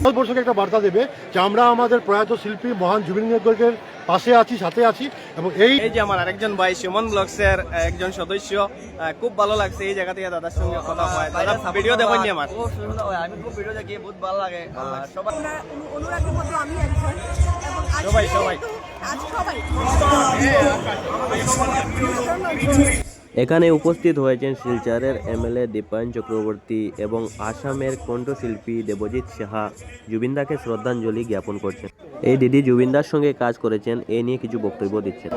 ভারতবর্ষকে একটা বার্তা দেবে যে আমরা আমাদের প্রয়াত শিল্পী মহান জুবিন গার্গের পাশে আছি, সাথে আছি। এবং এই যে আমার আরেকজন ভাই সুমন ব্লগসের একজন সদস্য, খুব ভালো লাগছে এই জায়গা থেকে দাদার সঙ্গে কথা হয়। দাদা ভিডিও দেখেননি আমার? আমি খুব ভিডিও দেখি, বহুত ভালো লাগে। সবাই অনুরাগের মতো আমি একজন, এবং সবাই আজ সবাই এখানে উপস্থিত হয়েছেন শিলচরের এমএলএ দীপায়ন চক্রবর্তী এবং আসামের কণ্ঠশিল্পী দেবজিৎ সাহা। জুবিনদাকে শ্রদ্ধাঞ্জলি জ্ঞাপন করছেন। এই দিদি জুবিনদার সঙ্গে কাজ করেছেন, এ নিয়ে কিছু বক্তব্য দিচ্ছেন।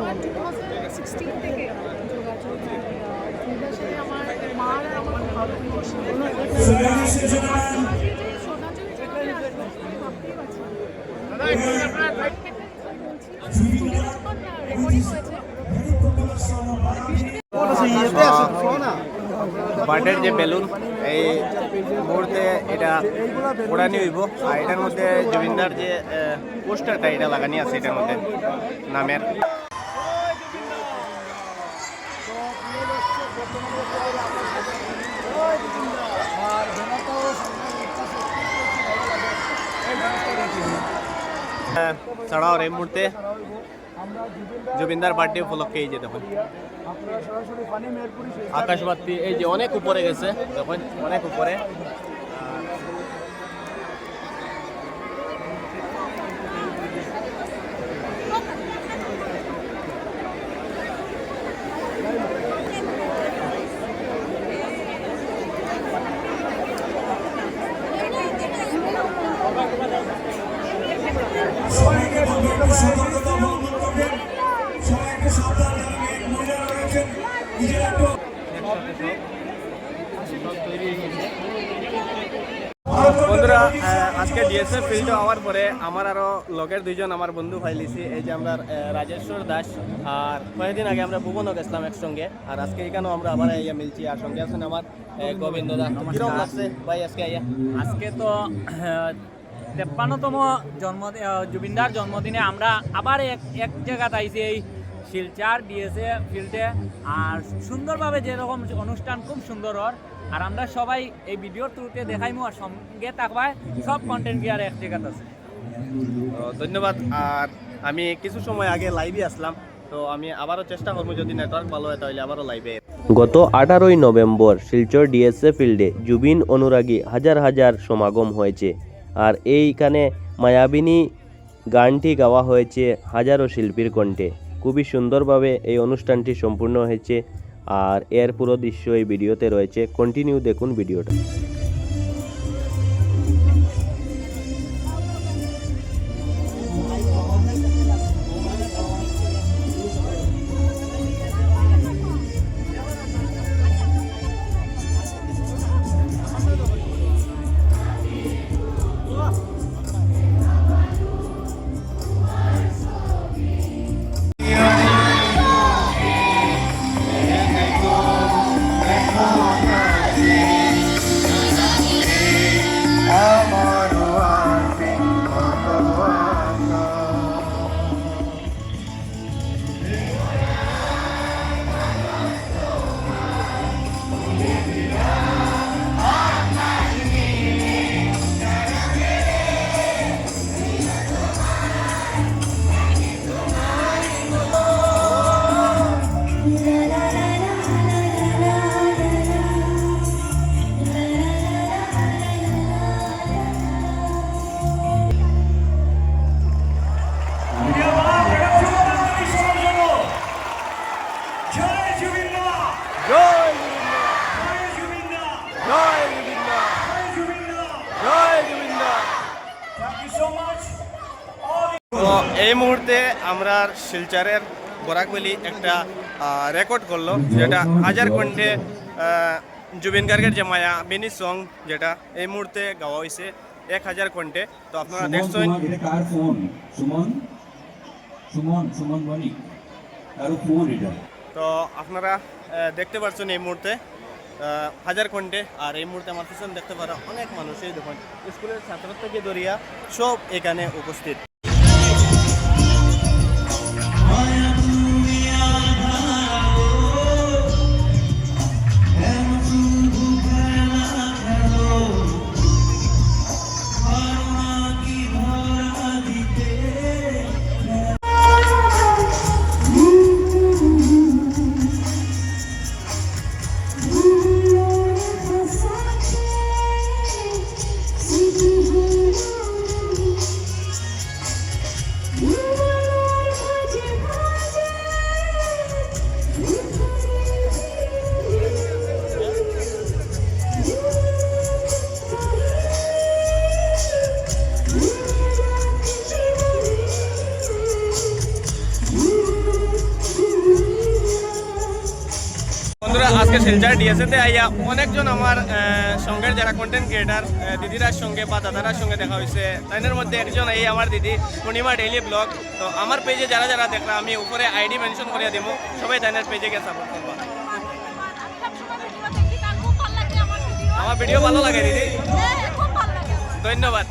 বার্থডের যে বেলুন এই মুহূর্তে এটা ওড়ানি হইব, আর এটার মধ্যে জুবিনদার যে পোস্টারটা এটা লাগানি আছে, এটার মধ্যে নামের। ছাড়াও এই মুহূর্তে জুবিনদার বার্থডে উপলক্ষে এই যে দেখুন আকাশবাতি এই যে অনেক উপরে গেছে, দেখুন অনেক উপরে। বন্ধুরা, আজকে ডিএসএফ ফিল্ড হওয়ার পরে আমার আরো লগের দুইজন আমার বন্ধু ফাইলিছি। এই যে আমরা রাজেশ্বর দাস, আর কয়েকদিন আগে আমরা ভুবনও গেছিলাম একসঙ্গে, আর আজকে এখানেও আমরা আবার আইয়া মিলছি। আর সঙ্গে আছেন আমার গোবিন্দ দা। কিরকম লাগছে ভাই আজকে আইয়া? আজকে তো 53তম জুবিনদার জন্মদিনে আমরা আবার এক জায়গাতে আইছি, এই শিলচর ডিএসএ ফিল্ডে। আর সুন্দরভাবে যেরকম অনুষ্ঠান খুব সুন্দর ওর, আর আমরা সবাই এই ভিডিওর থ্রুতে দেখাইমু, আর সঙ্গে থাকবায় সব কন্টেন্ট ক্রিয়েটর এক জায়গাতে আছে। ধন্যবাদ। আর আমি কিছু সময় আগে লাইভে আসলাম, তো আমি আবারও চেষ্টা করবো, যদি নেটওয়ার্ক ভালো হয় তাহলে আবারও লাইভে। গত 18ই নভেম্বর শিলচর ডিএসএ ফিল্ডে জুবিন অনুরাগী হাজার হাজার সমাগম হয়েছে। আর এইখানে মায়াবিনী গানটি গাওয়া হয়েছে হাজারো শিল্পীর কণ্ঠে। খুবই সুন্দরভাবে এই অনুষ্ঠানটি সম্পূর্ণ হয়েছে, আর এর পুরো দৃশ্য এই ভিডিওতে রয়েছে। কন্টিনিউ দেখুন ভিডিওটা। তো এই মুহূর্তে আমরা শিলচরের বরাকবেলি একটা রেকর্ড করলো, যেটা হাজার কণ্ঠে জুবিন গার্গের যে মায়াবিনী সং, যেটা এই মুহূর্তে গাওয়া হয়েছে 1000 কণ্ঠে। তো আপনারা দেখছেন তো আপনারা দেখতে পাচ্ছেন এই মুহূর্তে 1000 কণ্ঠে। আর এই মুহূর্তে আমার পিছনে দেখতে পারা অনেক মানুষই দেখুন, স্কুলের ছাত্র থেকে ধরিয়া সব এখানে উপস্থিত। আজকে শিলচর ডিএসএতে আইয়া অনেকজন আমার সঙ্গের যারা কন্টেন্ট ক্রিয়েটার দিদিরার সঙ্গে বা দাদারার সঙ্গে দেখা হয়েছে। তাদের মধ্যে একজন এই আমার দিদি পূর্ণিমা ডেইলি ব্লগ। তো আমার পেজে যারা যারা দেখরা আমি উপরে আইডি মেনশন করে দিব, সবাই তাদের পেজে গিয়ে সাপোর্ট করবা। আমার ভিডিও ভালো লাগে দিদি, খুব ভালো লাগে। ধন্যবাদ।